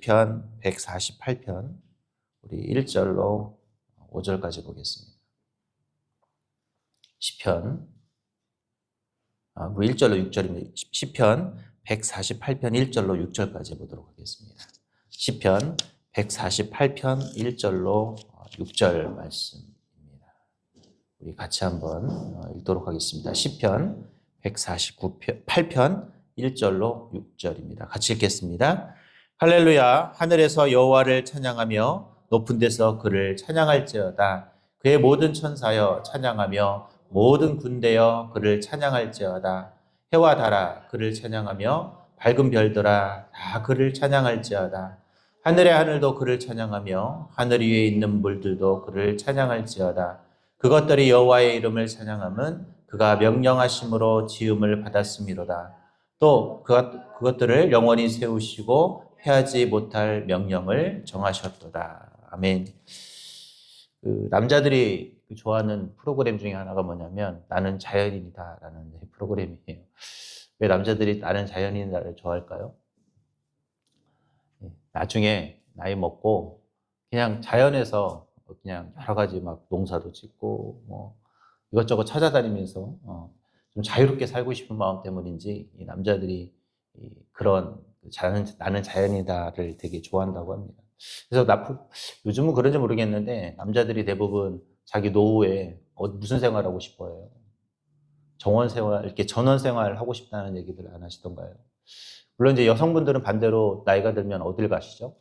시편 148편 우리 1절로 5절까지 보겠습니다. 시편 우리 1절로 6절입니다. 시편 148편 1절로 6절까지 보도록 하겠습니다. 시편 148편 1절로 6절 말씀입니다. 우리 같이 한번 읽도록 하겠습니다. 시편 148편 1절로 6절입니다. 같이 읽겠습니다. 할렐루야. 하늘에서 여호와를 찬양하며 높은 데서 그를 찬양할지어다. 그의 모든 천사여 찬양하며 모든 군대여 그를 찬양할지어다. 해와 달아 그를 찬양하며 밝은 별들아 다 그를 찬양할지어다. 하늘의 하늘도 그를 찬양하며 하늘 위에 있는 물들도 그를 찬양할지어다. 그것들이 여호와의 이름을 찬양함은 그가 명령하심으로 지음을 받았음이로다. 또 그것들을 영원히 세우시고 해하지 못할 명령을 정하셨도다. 아멘. 남자들이 좋아하는 프로그램 중에 하나가 뭐냐면 나는 자연인이다라는 프로그램이에요. 왜 남자들이 나는 자연인이다를 좋아할까요? 나중에 나이 먹고 그냥 자연에서 그냥 여러 가지 막 농사도 짓고 뭐 이것저것 찾아다니면서 좀 자유롭게 살고 싶은 마음 때문인지 이 남자들이 그런 나는 자연이다를 되게 좋아한다고 합니다. 그래서 요즘은 그런지 모르겠는데 남자들이 대부분 자기 노후에 무슨 생활하고 싶어요? 정원 생활, 이렇게 전원 생활 하고 싶다는 얘기들 안 하시던가요? 물론 이제 여성분들은 반대로 나이가 들면 어딜 가시죠?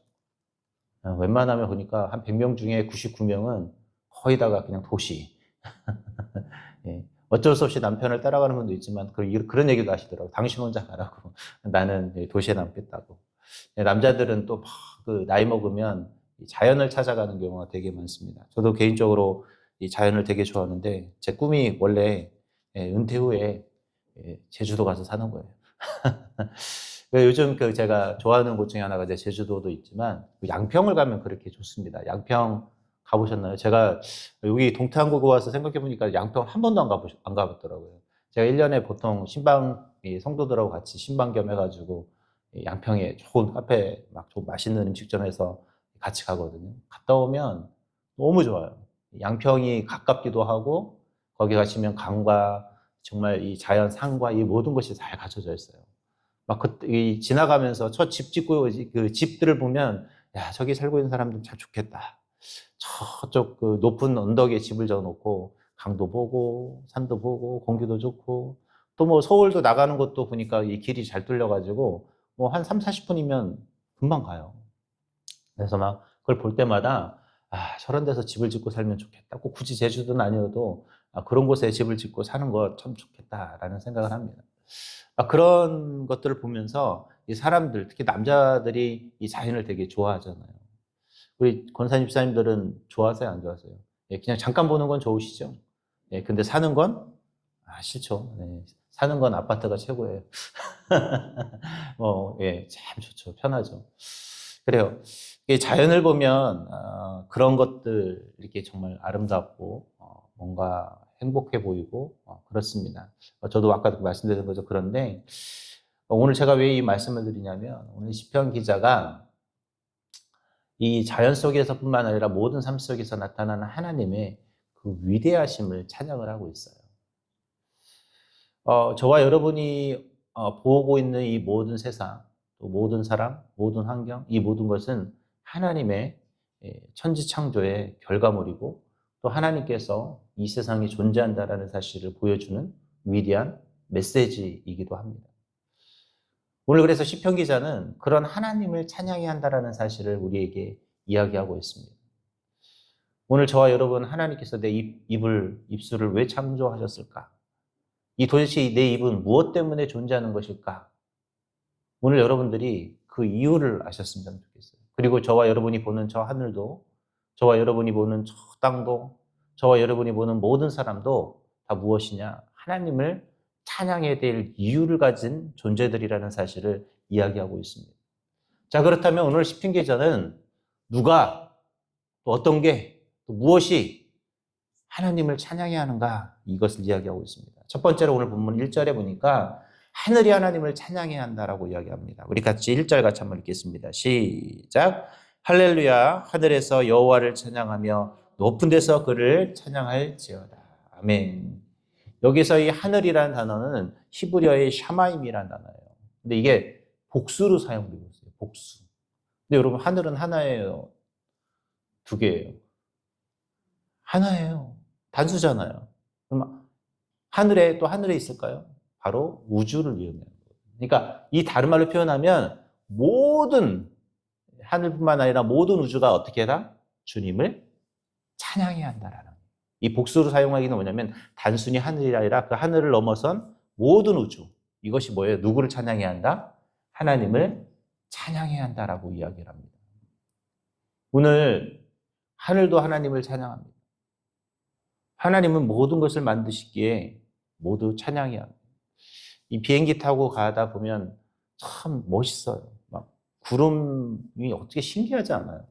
웬만하면 보니까 한 100명 중에 99명은 거의 다가 그냥 도시. 예. 어쩔 수 없이 남편을 따라가는 분도 있지만 그런 얘기도 하시더라고요. 당신 혼자 가라고. 나는 도시에 남겠다고. 남자들은 또 나이 먹으면 자연을 찾아가는 경우가 되게 많습니다. 저도 개인적으로 이 자연을 되게 좋아하는데 제 꿈이 원래 은퇴 후에 제주도 가서 사는 거예요. 요즘 제가 좋아하는 곳 중에 하나가 이제 제주도도 있지만 양평을 가면 그렇게 좋습니다. 양평 가보셨나요? 제가 여기 동탄구에 와서 생각해보니까 양평 한 번도 안 가봤더라고요. 제가 1년에 보통 성도들하고 같이 신방 겸 해가지고 양평에 좋은 카페 막 좀 맛있는 음식점에서 같이 가거든요. 갔다 오면 너무 좋아요. 양평이 가깝기도 하고 거기 가시면 강과 정말 이 자연 산과 이 모든 것이 잘 갖춰져 있어요. 막 지나가면서 첫 집 짓고 그 집들을 보면 야 저기 살고 있는 사람들 참 좋겠다. 저쪽 그 높은 언덕에 집을 지어놓고 강도 보고 산도 보고 공기도 좋고 또 뭐 서울도 나가는 것도 보니까 이 길이 잘 뚫려가지고 뭐 한 3, 40분이면 금방 가요. 그래서 막 그걸 볼 때마다 저런 데서 집을 짓고 살면 좋겠다. 꼭 굳이 제주도는 아니어도 그런 곳에 집을 짓고 사는 거 참 좋겠다라는 생각을 합니다. 그런 것들을 보면서 이 사람들, 특히 남자들이 이 자연을 되게 좋아하잖아요. 우리 권사님, 집사님들은 좋아하세요, 안 좋아하세요? 그냥 잠깐 보는 건 좋으시죠? 근데 사는 건 싫죠. 사는 건 아파트가 최고예요. 참 좋죠. 편하죠. 그래요. 자연을 보면 그런 것들 이렇게 정말 아름답고 뭔가 행복해 보이고 그렇습니다. 저도 아까도 말씀드린 거죠. 그런데 오늘 제가 왜 이 말씀을 드리냐면 오늘 시편 기자가 이 자연 속에서뿐만 아니라 모든 삶 속에서 나타나는 하나님의 그 위대하심을 찬양을 하고 있어요. 저와 여러분이 보고 있는 이 모든 세상, 또 모든 사람, 모든 환경, 이 모든 것은 하나님의 천지창조의 결과물이고 또 하나님께서 이 세상이 존재한다라는 사실을 보여주는 위대한 메시지이기도 합니다. 오늘 그래서 시편 기자는 그런 하나님을 찬양해야 한다라는 사실을 우리에게 이야기하고 있습니다. 오늘 저와 여러분 하나님께서 내 입술을 왜 창조하셨을까? 이 도대체 내 입은 무엇 때문에 존재하는 것일까? 오늘 여러분들이 그 이유를 아셨으면 좋겠어요. 그리고 저와 여러분이 보는 저 하늘도, 저와 여러분이 보는 저 땅도, 저와 여러분이 보는 모든 사람도 다 무엇이냐? 하나님을 찬양해야 될 이유를 가진 존재들이라는 사실을 이야기하고 있습니다. 자, 그렇다면 오늘 시편 기자는 누가, 또 어떤 게, 또 무엇이 하나님을 찬양해야 하는가? 이것을 이야기하고 있습니다. 첫 번째로 오늘 본문 1절에 보니까 하늘이 하나님을 찬양해야 한다라고 이야기합니다. 우리 같이 1절 같이 한번 읽겠습니다. 시작. 할렐루야. 하늘에서 여호와를 찬양하며 높은 데서 그를 찬양할지어다. 아멘. 여기서 이 하늘이라는 단어는 히브리어의 샤마임이라는 단어예요. 근데 이게 복수로 사용되고 있어요. 복수. 근데 여러분, 하늘은 하나예요? 두 개예요? 하나예요. 단수잖아요. 그럼 하늘에 또 하늘에 있을까요? 바로 우주를 의미하는 거예요. 그러니까 이 다른 말로 표현하면 모든 하늘뿐만 아니라 모든 우주가 어떻게 해라? 주님을 찬양해야 한다라는. 이 복수로 사용하기는 뭐냐면 단순히 하늘이 아니라 그 하늘을 넘어선 모든 우주. 이것이 뭐예요? 누구를 찬양해야 한다? 하나님을 찬양해야 한다라고 이야기를 합니다. 오늘 하늘도 하나님을 찬양합니다. 하나님은 모든 것을 만드시기에 모두 찬양해야 합니다. 이 비행기 타고 가다 보면 참 멋있어요. 막 구름이 어떻게 신기하지 않아요?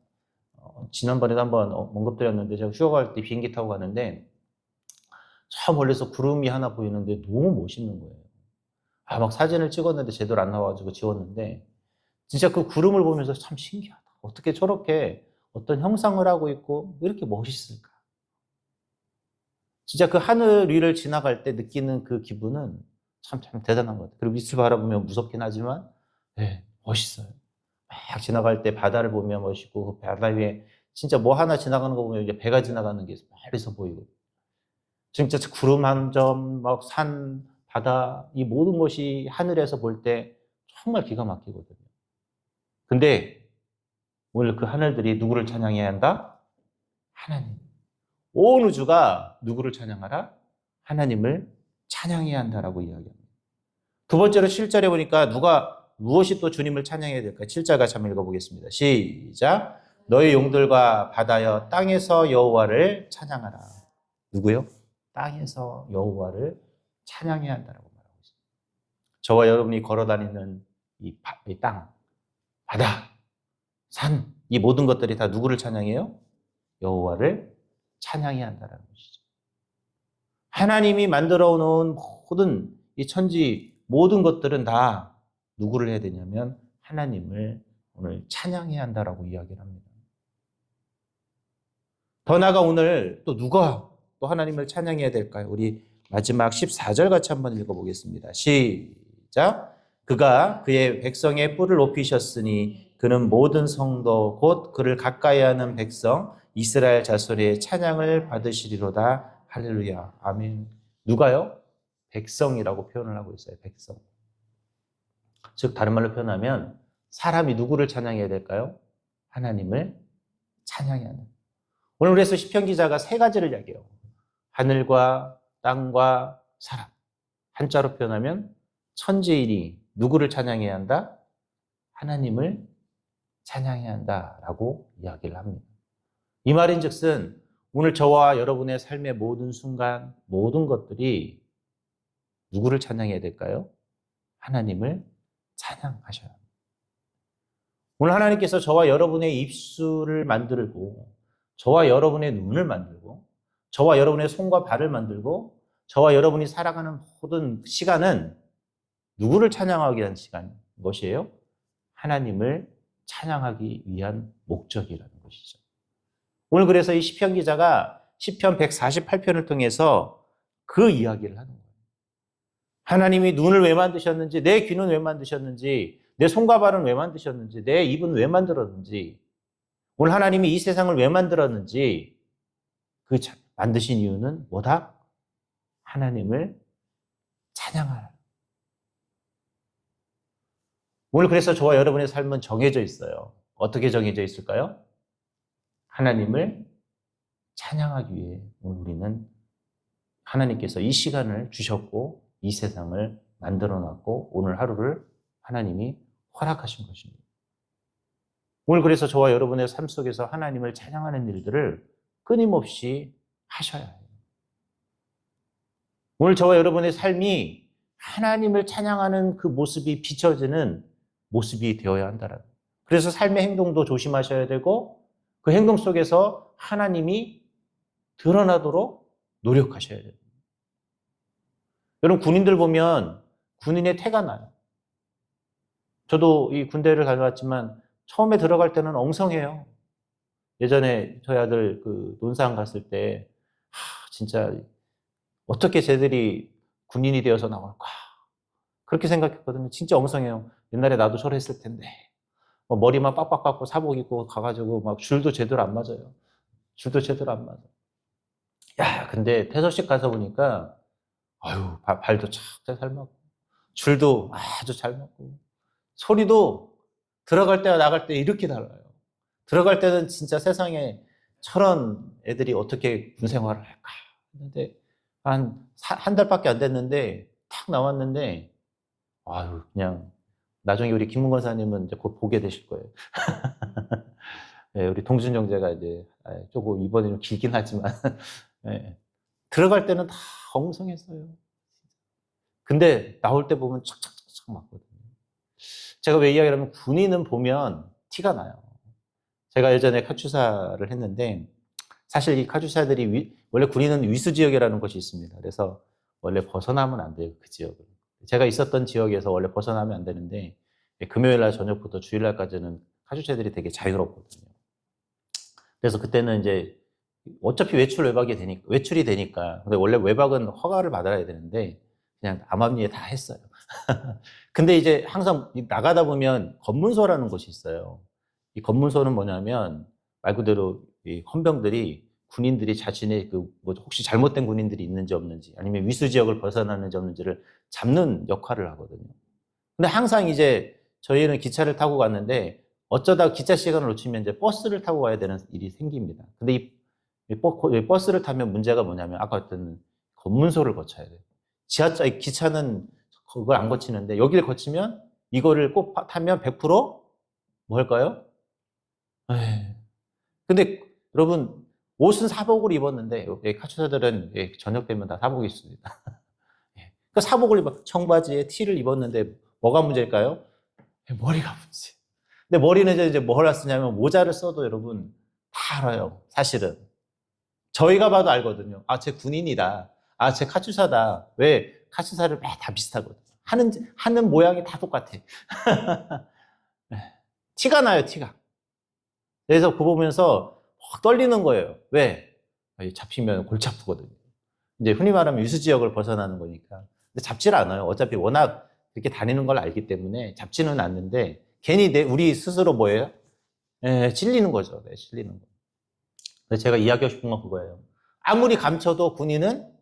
지난번에도 한번 언급드렸는데 제가 휴가 갈 때 비행기 타고 가는데 저 멀리서 구름이 하나 보이는데 너무 멋있는 거예요. 막 사진을 찍었는데 제대로 안 나와가지고 지웠는데 진짜 그 구름을 보면서 참 신기하다. 어떻게 저렇게 어떤 형상을 하고 있고 왜 이렇게 멋있을까? 진짜 그 하늘 위를 지나갈 때 느끼는 그 기분은 참 대단한 것 같아요. 그리고 밑을 바라보면 무섭긴 하지만 멋있어요. 막 지나갈 때 바다를 보면 멋있고 그 바다 위에 진짜 뭐 하나 지나가는 거 보면 이제 배가 지나가는 게 멀리서 보이고 진짜 구름 한 점, 막 산, 바다 이 모든 것이 하늘에서 볼 때 정말 기가 막히거든요. 근데 오늘 그 하늘들이 누구를 찬양해야 한다? 하나님. 온 우주가 누구를 찬양하라? 하나님을 찬양해야 한다라고 이야기합니다. 두 번째로 7절에 보니까 무엇이 또 주님을 찬양해야 될까? 7절 같이 한번 읽어보겠습니다. 시작. 너희 용들과 바다여 땅에서 여호와를 찬양하라. 누구요? 땅에서 여호와를 찬양해야 한다라고 말하고 있습니다. 저와 여러분이 걸어다니는 이 땅, 바다, 산, 이 모든 것들이 다 누구를 찬양해요? 여호와를 찬양해야 한다는 것이죠. 하나님이 만들어 놓은 모든 이 천지 모든 것들은 다 누구를 해야 되냐면 하나님을 오늘 찬양해야 한다라고 이야기를 합니다. 더 나아가 오늘 또 누가 또 하나님을 찬양해야 될까요? 우리 마지막 14절 같이 한번 읽어보겠습니다. 시작. 그가 그의 백성의 뿔을 높이셨으니 그는 모든 성도 곧 그를 가까이 하는 백성 이스라엘 자손의 찬양을 받으시리로다. 할렐루야. 아멘. 누가요? 백성이라고 표현을 하고 있어요. 백성. 즉 다른 말로 표현하면 사람이 누구를 찬양해야 될까요? 하나님을 찬양해야 한다. 오늘 그래서 시편 기자가 세 가지를 이야기해요. 하늘과 땅과 사람. 한자로 표현하면 천지인이 누구를 찬양해야 한다? 하나님을 찬양해야 한다라고 이야기를 합니다. 이 말인즉슨 오늘 저와 여러분의 삶의 모든 순간, 모든 것들이 누구를 찬양해야 될까요? 하나님을 찬양하셔야 합니다. 오늘 하나님께서 저와 여러분의 입술을 만들고 저와 여러분의 눈을 만들고 저와 여러분의 손과 발을 만들고 저와 여러분이 살아가는 모든 시간은 누구를 찬양하기 위한 시간인 것이에요? 하나님을 찬양하기 위한 목적이라는 것이죠. 오늘 그래서 이 시편 기자가 시편 148편을 통해서 그 이야기를 하는 거예요. 하나님이 눈을 왜 만드셨는지, 내 귀는 왜 만드셨는지, 내 손과 발은 왜 만드셨는지, 내 입은 왜 만들었는지, 오늘 하나님이 이 세상을 왜 만들었는지 그 만드신 이유는 뭐다? 하나님을 찬양하라. 오늘 그래서 저와 여러분의 삶은 정해져 있어요. 어떻게 정해져 있을까요? 하나님을 찬양하기 위해 오늘 우리는 하나님께서 이 시간을 주셨고 이 세상을 만들어놨고 오늘 하루를 하나님이 허락하신 것입니다. 오늘 그래서 저와 여러분의 삶 속에서 하나님을 찬양하는 일들을 끊임없이 하셔야 해요. 오늘 저와 여러분의 삶이 하나님을 찬양하는 그 모습이 비춰지는 모습이 되어야 한다는 거예요. 그래서 삶의 행동도 조심하셔야 되고 그 행동 속에서 하나님이 드러나도록 노력하셔야 돼요. 여러분 군인들 보면 군인의 태가 나요. 저도 이 군대를 다녀왔지만 처음에 들어갈 때는 엉성해요. 예전에 저희 아들 그 논산 갔을 때 진짜 어떻게 쟤들이 군인이 되어서 나올까 그렇게 생각했거든요. 진짜 엉성해요. 옛날에 나도 저랬을 텐데 머리만 빡빡 깎고 사복 입고 가가지고 막 줄도 제대로 안 맞아요. 줄도 제대로 안 맞아. 야, 근데 태서식 가서 보니까 아유 발도 착 잘 맞고 줄도 아주 잘 맞고 소리도 들어갈 때와 나갈 때 이렇게 달라요. 들어갈 때는 진짜 세상에 저런 애들이 어떻게 군 생활을 할까 했는데 한 달밖에 안 됐는데 탁 나왔는데 아유 그냥 나중에 우리 김문 권사님은 이제 곧 보게 되실 거예요. 네, 우리 동준 형제가 이제 조금 이번에는 길긴 하지만 네, 들어갈 때는 다 엉성했어요. 근데 나올 때 보면 착착착착 맞거든요. 제가 왜 이야기를 하면 군인은 보면 티가 나요. 제가 예전에 카투사를 했는데 사실 이 카투사들이 원래 군인은 위수 지역이라는 곳이 있습니다. 그래서 원래 벗어나면 안 돼요. 그 지역을. 제가 있었던 지역에서 원래 벗어나면 안 되는데 금요일 날 저녁부터 주일 날까지는 카투사들이 되게 자유롭거든요. 그래서 그때는 이제 어차피 외출이 되니까. 근데 원래 외박은 허가를 받아야 되는데 그냥 암암리에 다 했어요. 근데 이제 항상 나가다 보면 검문소라는 곳이 있어요. 이 검문소는 뭐냐면 말 그대로 이 헌병들이 군인들이 자신의 뭐 혹시 잘못된 군인들이 있는지 없는지 아니면 위수 지역을 벗어나는지 없는지를 잡는 역할을 하거든요. 근데 항상 이제 저희는 기차를 타고 갔는데 어쩌다 기차 시간을 놓치면 이제 버스를 타고 가야 되는 일이 생깁니다. 근데 이 버스를 타면 문제가 뭐냐면 아까 했던 검문소를 거쳐야 돼요. 기차는 그걸 안 거치는데 여기를 거치면 이거를 꼭 타면 100%뭐 할까요? 에이. 근데 여러분 옷은 사복을 입었는데 카투사들은 저녁 되면 다 사복이 있습니다. 그 사복을 청바지에 티를 입었는데 뭐가 문제일까요? 머리가 문제. 근데 머리는 이제 뭘 쓰냐면 모자를 써도 여러분 다 알아요. 사실은 저희가 봐도 알거든요. 아, 쟤 군인이다. 아, 쟤 카투사다. 왜? 카투사를 다 비슷하거든요. 하는 모양이 다 똑같아. 티가 나요, 티가. 그래서 그거 보면서 확 떨리는 거예요. 왜? 잡히면 골치 아프거든요. 이제 흔히 말하면 유수 지역을 벗어나는 거니까. 근데 잡지를 않아요. 어차피 워낙 그렇게 다니는 걸 알기 때문에 잡지는 않는데 괜히 우리 스스로 뭐예요? 찔리는 거죠. 네, 찔리는 거. 그래서 제가 이야기하고 싶은 건 그거예요. 아무리 감춰도 군인은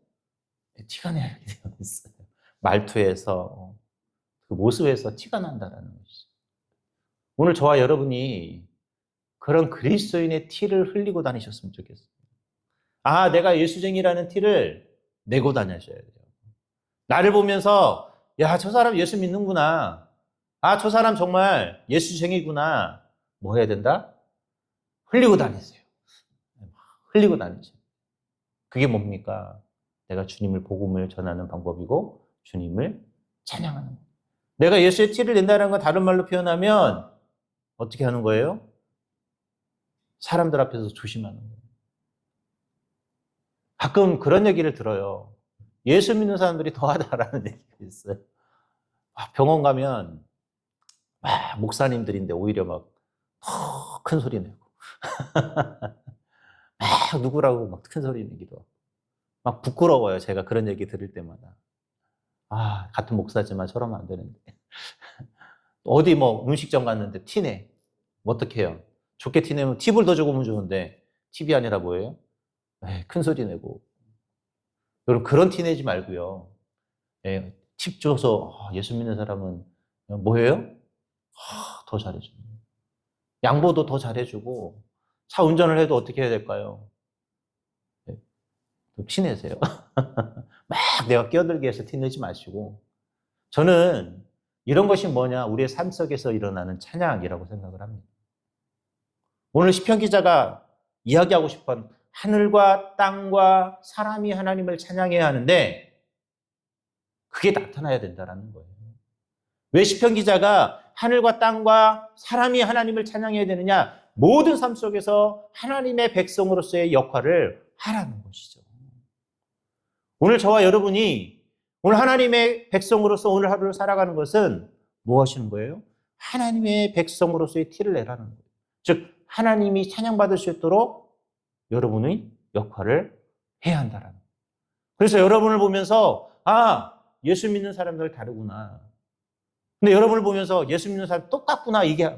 티가 내야 되어 있어요. 말투에서, 그 모습에서 티가 난다라는 것이죠. 오늘 저와 여러분이 그런 그리스도인의 티를 흘리고 다니셨으면 좋겠어요. 아, 내가 예수쟁이라는 티를 내고 다녀셔야 돼요. 나를 보면서, 야, 저 사람 예수 믿는구나. 아, 저 사람 정말 예수쟁이구나. 뭐 해야 된다? 흘리고 다니세요. 흘리고 다니세요. 그게 뭡니까? 내가 주님을 복음을 전하는 방법이고 주님을 찬양하는 거예요. 내가 예수의 티를 낸다는 건 다른 말로 표현하면 어떻게 하는 거예요? 사람들 앞에서 조심하는 거예요. 가끔 그런 얘기를 들어요. 예수 믿는 사람들이 더하다라는 얘기가 있어요. 병원 가면 목사님들인데 오히려 막 큰 소리 내고 막 누구라고 막 큰 소리 내기도 하고 막 부끄러워요. 제가 그런 얘기 들을 때마다. 아, 같은 목사지만 저러면 안 되는데. 어디 뭐 음식점 갔는데 티내. 어떻게 해요? 좋게 티내면 팁을 더 주면 좋은데 팁이 아니라 뭐예요? 큰 소리 내고. 여러분 그런 티 내지 말고요. 팁 줘서 예수 믿는 사람은 뭐예요? 더 잘해주고. 양보도 더 잘해주고 차 운전을 해도 어떻게 해야 될까요? 티내세요. 막 내가 끼어들게 해서 티내지 마시고 저는 이런 것이 뭐냐? 우리의 삶 속에서 일어나는 찬양이라고 생각을 합니다. 오늘 시편 기자가 이야기하고 싶은 하늘과 땅과 사람이 하나님을 찬양해야 하는데 그게 나타나야 된다는 거예요. 왜 시편 기자가 하늘과 땅과 사람이 하나님을 찬양해야 되느냐? 모든 삶 속에서 하나님의 백성으로서의 역할을 하라는 것이죠. 오늘 저와 여러분이 오늘 하나님의 백성으로서 오늘 하루를 살아가는 것은 뭐 하시는 거예요? 하나님의 백성으로서의 티를 내라는 거예요. 즉 하나님이 찬양받을 수 있도록 여러분의 역할을 해야 한다라는 거예요. 그래서 여러분을 보면서 예수 믿는 사람들 다르구나. 근데 여러분을 보면서 예수 믿는 사람 똑같구나. 이게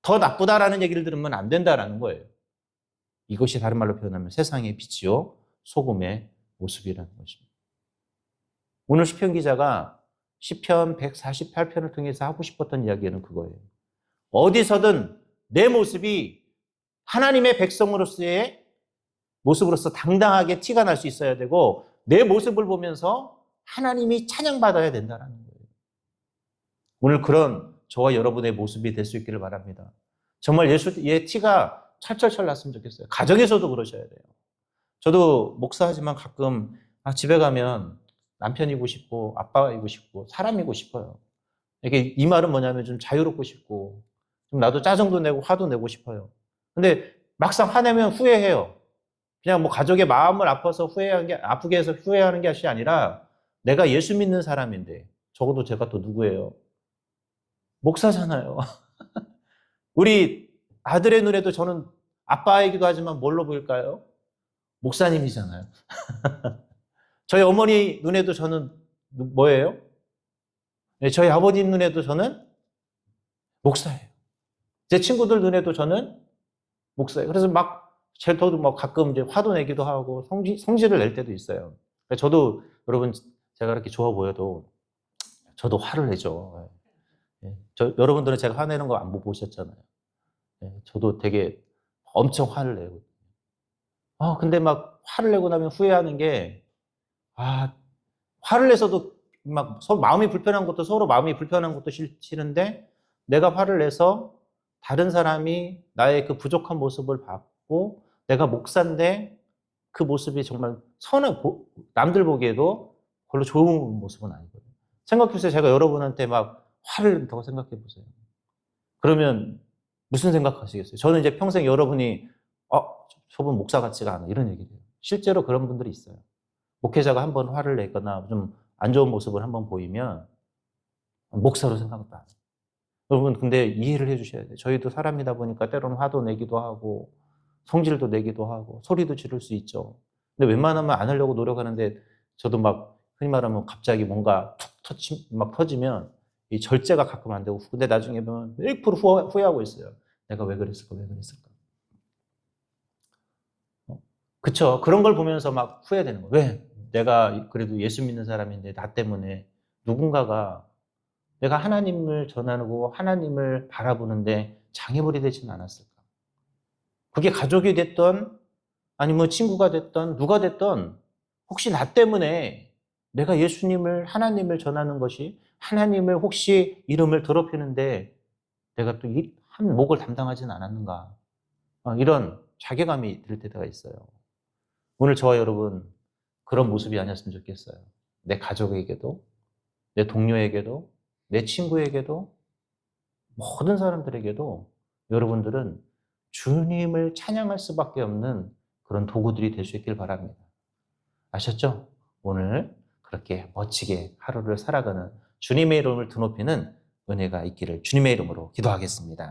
더 나쁘다라는 얘기를 들으면 안 된다라는 거예요. 이것이 다른 말로 표현하면 세상의 빛이요 소금의 모습이라는 것입니다. 오늘 시편 기자가 시편 148편을 통해서 하고 싶었던 이야기는 그거예요. 어디서든 내 모습이 하나님의 백성으로서의 모습으로서 당당하게 티가 날 수 있어야 되고 내 모습을 보면서 하나님이 찬양받아야 된다는 거예요. 오늘 그런 저와 여러분의 모습이 될 수 있기를 바랍니다. 정말 예수의 티가 철철철 났으면 좋겠어요. 가정에서도 그러셔야 돼요. 저도 목사하지만 가끔 집에 가면 남편이고 싶고 아빠이고 싶고 사람이고 싶어요. 이게 이 말은 뭐냐면 좀 자유롭고 싶고 좀 나도 짜증도 내고 화도 내고 싶어요. 근데 막상 화내면 후회해요. 그냥 뭐 가족의 마음을 아프게 해서 후회하는 것이 아니라 내가 예수 믿는 사람인데 적어도 제가 또 누구예요? 목사잖아요. 우리 아들의 눈에도 저는 아빠이기도 하지만 뭘로 보일까요? 목사님이잖아요. 저희 어머니 눈에도 저는 뭐예요? 네, 저희 아버님 눈에도 저는 목사예요. 제 친구들 눈에도 저는 목사예요. 그래서 저도 막 가끔 이제 화도 내기도 하고 성질을 낼 때도 있어요. 저도 여러분 제가 이렇게 좋아 보여도 저도 화를 내죠. 여러분들은 제가 화내는 거 안 보셨잖아요. 저도 되게 엄청 화를 내고. 근데 막 화를 내고 나면 후회하는 게, 화를 내서도 막 서로 마음이 불편한 것도 싫은데 내가 화를 내서 다른 사람이 나의 그 부족한 모습을 봤고 내가 목사인데 그 모습이 정말 남들 보기에도 별로 좋은 모습은 아니거든요. 생각해보세요. 제가 여러분한테 막 화를 낸다고 생각해 보세요. 그러면 무슨 생각하시겠어요? 저는 이제 평생 여러분이 저분 목사 같지가 않아 이런 얘기를 해요. 실제로 그런 분들이 있어요. 목회자가 한번 화를 내거나 좀 안 좋은 모습을 한번 보이면 목사로 생각도 안 해요. 여러분 근데 이해를 해주셔야 돼요. 저희도 사람이다 보니까 때로는 화도 내기도 하고 성질도 내기도 하고 소리도 지를 수 있죠. 근데 웬만하면 안 하려고 노력하는데 저도 막 흔히 말하면 갑자기 뭔가 막 터지면 이 절제가 가끔 안 되고 근데 나중에 보면 1% 후회하고 있어요. 내가 왜 그랬을까? 그쵸. 그런 걸 보면서 막 후회되는 거예요. 왜? 내가 그래도 예수 믿는 사람인데 나 때문에 누군가가 내가 하나님을 전하고 하나님을 바라보는데 장애물이 되지는 않았을까? 그게 가족이 됐던 아니면 친구가 됐던 누가 됐던 혹시 나 때문에 내가 하나님을 전하는 것이 하나님을 혹시 이름을 더럽히는데 내가 또 한 목을 담당하지는 않았는가? 이런 자괴감이 들 때가 있어요. 오늘 저와 여러분 그런 모습이 아니었으면 좋겠어요. 내 가족에게도 내 동료에게도 내 친구에게도 모든 사람들에게도 여러분들은 주님을 찬양할 수밖에 없는 그런 도구들이 될 수 있길 바랍니다. 아셨죠? 오늘 그렇게 멋지게 하루를 살아가는 주님의 이름을 드높이는 은혜가 있기를 주님의 이름으로 기도하겠습니다.